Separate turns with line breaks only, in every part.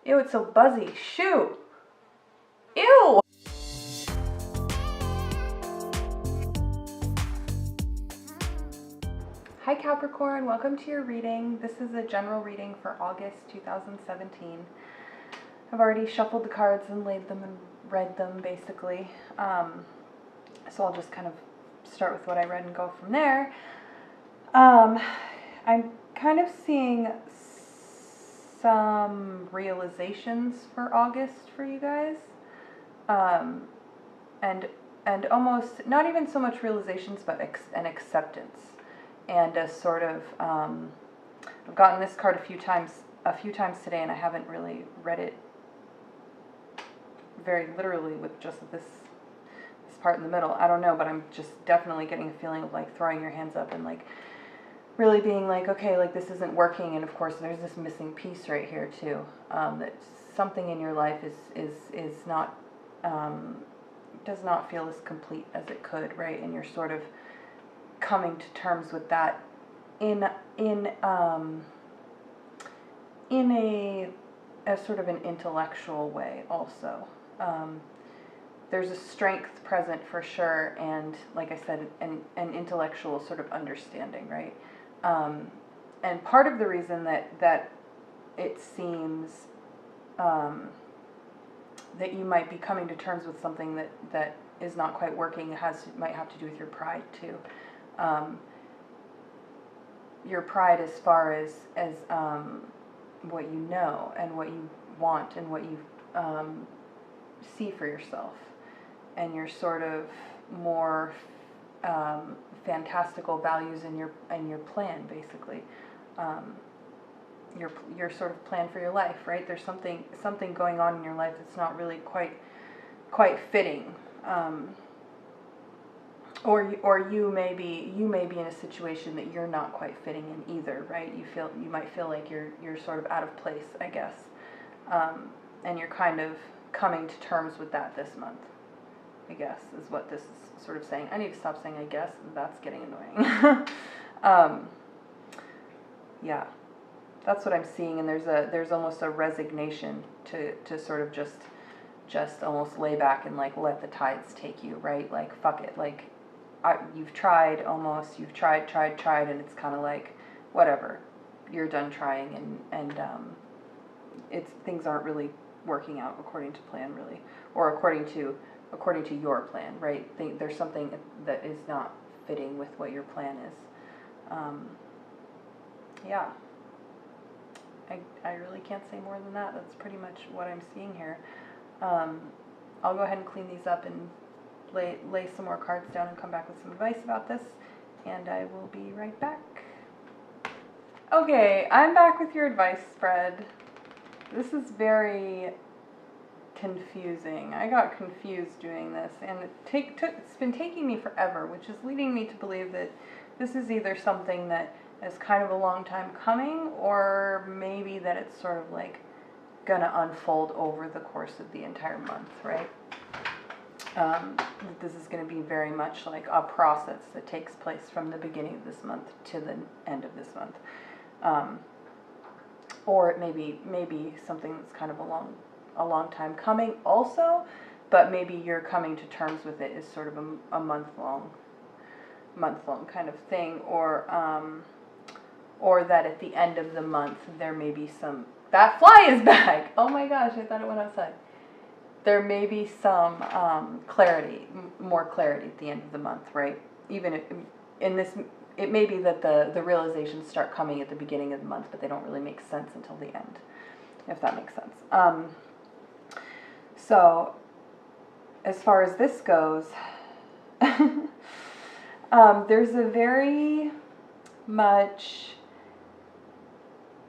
Ew, it's so buzzy. Shoo! Ew! Hi Capricorn, welcome to your reading. This is a general reading for August 2017. I've already shuffled the cards and laid them and read them basically. So I'll just kind of start with what I read and go from there. I'm kind of seeing some realizations for August for you guys. And almost not even so much realizations, but an acceptance. And a sort of, I've gotten this card a few times today, and I haven't really read it very literally with just this part in the middle. I don't know, but I'm just definitely getting a feeling of like throwing your hands up and like really being like, okay, like this isn't working. And of course, there's this missing piece right here too. That something in your life is not does not feel as complete as it could, right? And you're sort of coming to terms with that in a sort of an intellectual way also. There's a strength present for sure, and like I said, an intellectual sort of understanding, right? And part of the reason that it seems that you might be coming to terms with something that is not quite working might have to do with your pride too. Your pride as far as what you know and what you want and what you see for yourself, and your sort of more fantastical values in your plan, basically. Your sort of plan for your life, right? There's something going on in your life that's not really quite fitting. Or you may be in a situation that you're not quite fitting in either, right? You might feel like you're sort of out of place, I guess, and you're kind of coming to terms with that this month, I guess, is what this is sort of saying. I need to stop saying I guess. That's getting annoying. Yeah, that's what I'm seeing, and there's almost a resignation to sort of just almost lay back and like let the tides take you, right? Like fuck it, like. You've tried, and it's kind of like, whatever, you're done trying, and things aren't really working out according to plan, really, or according to your plan, right? There's something that is not fitting with what your plan is. Yeah, I really can't say more than that. That's pretty much what I'm seeing here. I'll go ahead and clean these up and lay some more cards down and come back with some advice about this, and I will be right back. Okay, I'm back with your advice spread. This is very confusing. I got confused doing this, and it's been taking me forever, which is leading me to believe that this is either something that is kind of a long time coming, or maybe that it's sort of like gonna unfold over the course of the entire month, right? This is going to be very much like a process that takes place from the beginning of this month to the end of this month. Or it may be something that's kind of a long time coming also, but maybe you're coming to terms with it as sort of a month-long kind of thing, or that at the end of the month there may be some... That fly is back! Oh my gosh, I thought it went outside. There may be some more clarity at the end of the month, right? Even if it may be that the realizations start coming at the beginning of the month, but they don't really make sense until the end, if that makes sense. So, as far as this goes, there's a very much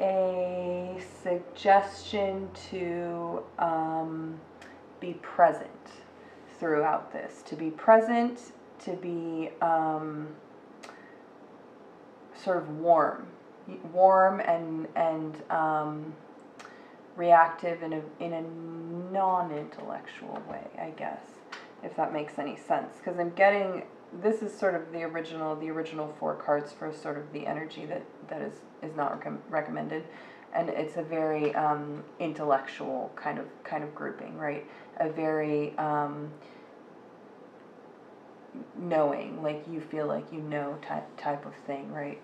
a suggestion to be present throughout this, to be present, to be sort of warm and reactive in a non-intellectual way, I guess, if that makes any sense. Because I'm getting, this is sort of the original 4 cards for sort of the energy that is not recommended. and it's a very intellectual kind of grouping, right? A very knowing, like you feel like you know type of thing, right?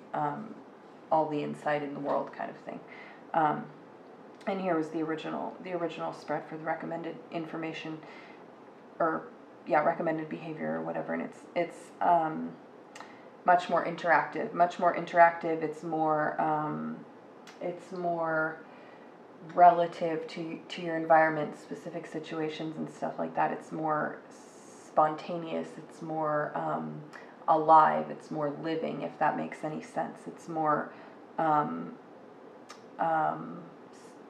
All the insight in the world kind of thing. And here was the original spread for the recommended information, or recommended behavior or whatever, and it's much more interactive. It's more relative to your environment, specific situations and stuff like that. It's more spontaneous. It's more alive. It's more living, if that makes any sense. It's more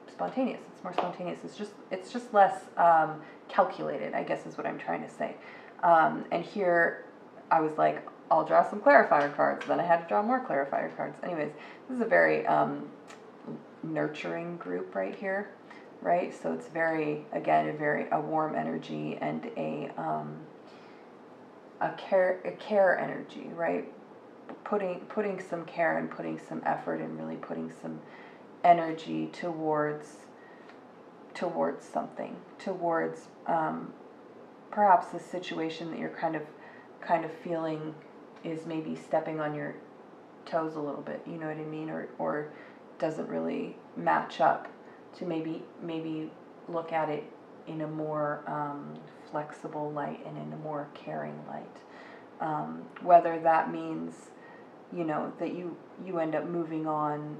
spontaneous. It's more spontaneous. It's just less calculated, I guess is what I'm trying to say. And here I was like, I'll draw some clarifier cards. Then I had to draw more clarifier cards. Anyways, this is a very nurturing group right here, right? So it's very, again, a warm energy and a care energy, right? Putting some care and putting some effort and really putting some energy towards something, towards perhaps the situation that you're kind of feeling is maybe stepping on your toes a little bit, you know what I mean, or doesn't really match up, to maybe look at it in a more flexible light and in a more caring light. Whether that means, that you end up moving on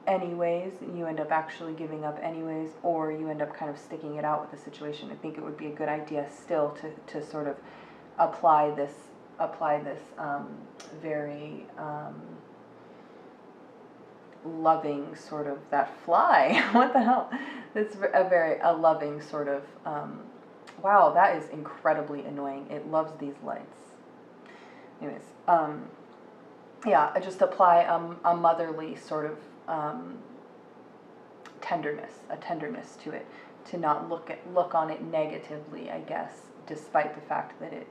anyways, and you end up actually giving up anyways, or you end up kind of sticking it out with the situation. I think it would be a good idea still to sort of apply this very loving sort of, that fly, what the hell, it's a loving sort of, wow, that is incredibly annoying, it loves these lights. Anyways, just apply a motherly sort of tenderness to it, to not look on it negatively, I guess, despite the fact that it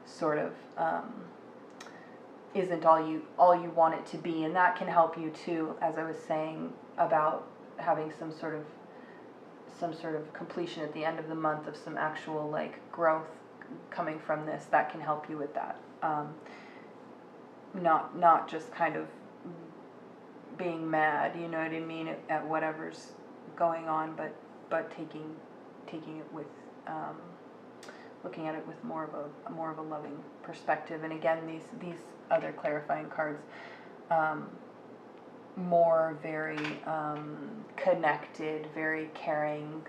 sort of isn't all you want it to be. And that can help you too, as I was saying, about having some sort of completion at the end of the month of some actual like growth coming from this. That can help you with that. Not just kind of being mad, you know what I mean, at whatever's going on, but taking it with looking at it with more of a loving perspective. And again, these other clarifying cards, more very connected, very caring,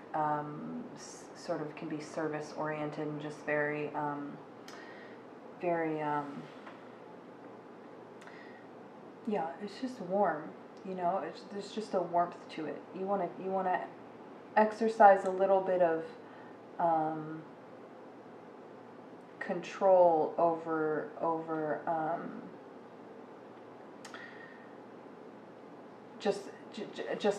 sort of can be service oriented, and just very it's just warm, there's just a warmth to it. You want to exercise a little bit of control over just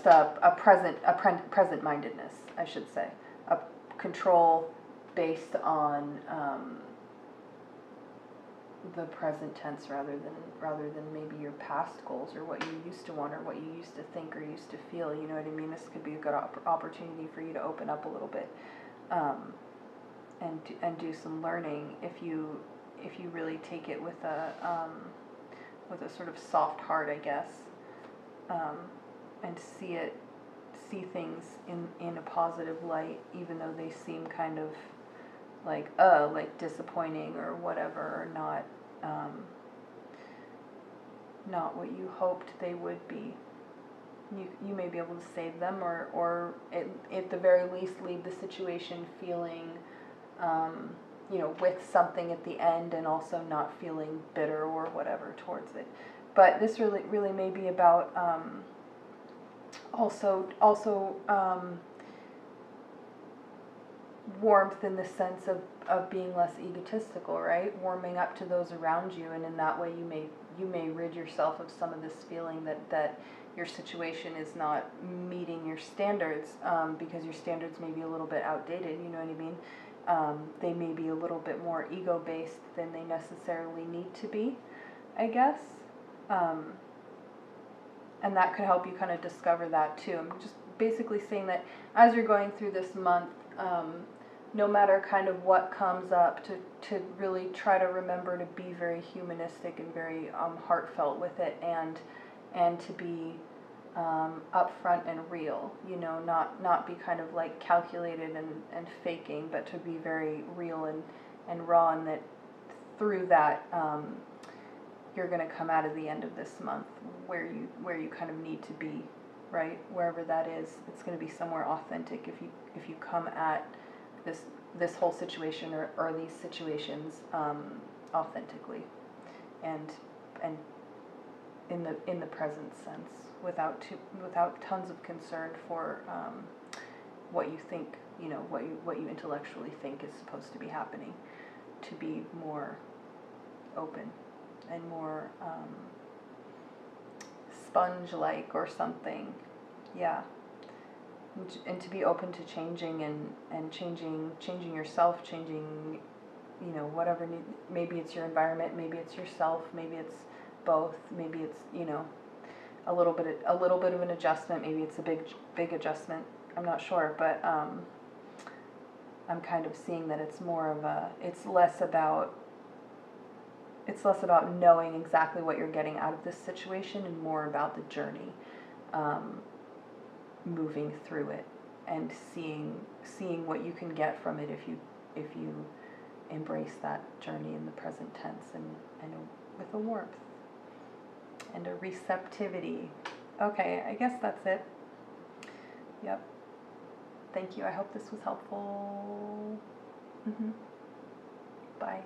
a present mindedness, I should say, a control based on the present tense rather than maybe your past goals, or what you used to want, or what you used to think or used to feel. You know what I mean? This could be a good opportunity for you to open up a little bit, and do some learning if you really take it with a sort of soft heart, I guess, and see things in a positive light, even though they seem kind of like disappointing or whatever, or not what you hoped they would be. You may be able to save them, or at the very least leave the situation feeling with something at the end, and also not feeling bitter or whatever towards it. But this really may be about also warmth in the sense of being less egotistical, right? Warming up to those around you, and in that way you may rid yourself of some of this feeling that your situation is not meeting your standards, because your standards may be a little bit outdated, you know what I mean? They may be a little bit more ego-based than they necessarily need to be, I guess. And that could help you kind of discover that too. I'm just basically saying that as you're going through this month, no matter kind of what comes up, to really try to remember to be very humanistic and very heartfelt with it, and to be upfront and real, you know, not be kind of like calculated and faking, but to be very real and raw, and that through that you're going to come out of the end of this month where you kind of need to be, right? Wherever that is, it's going to be somewhere authentic if you come at this whole situation or these situations authentically and in the present sense, without tons of concern for what you think, you know, what you intellectually think is supposed to be happening, to be more open and more sponge-like or something, yeah. And to be open to changing and changing yourself, changing, you know, whatever. Maybe it's your environment, maybe it's yourself, maybe it's both, maybe it's, you know, a little bit of an adjustment, maybe it's a big adjustment. I'm not sure, but I'm kind of seeing that it's less about knowing exactly what you're getting out of this situation, and more about the journey, moving through it and seeing what you can get from it if you embrace that journey in the present tense, and with a warmth and a receptivity. Okay, I guess that's it. Yep. Thank you. I hope this was helpful. Bye.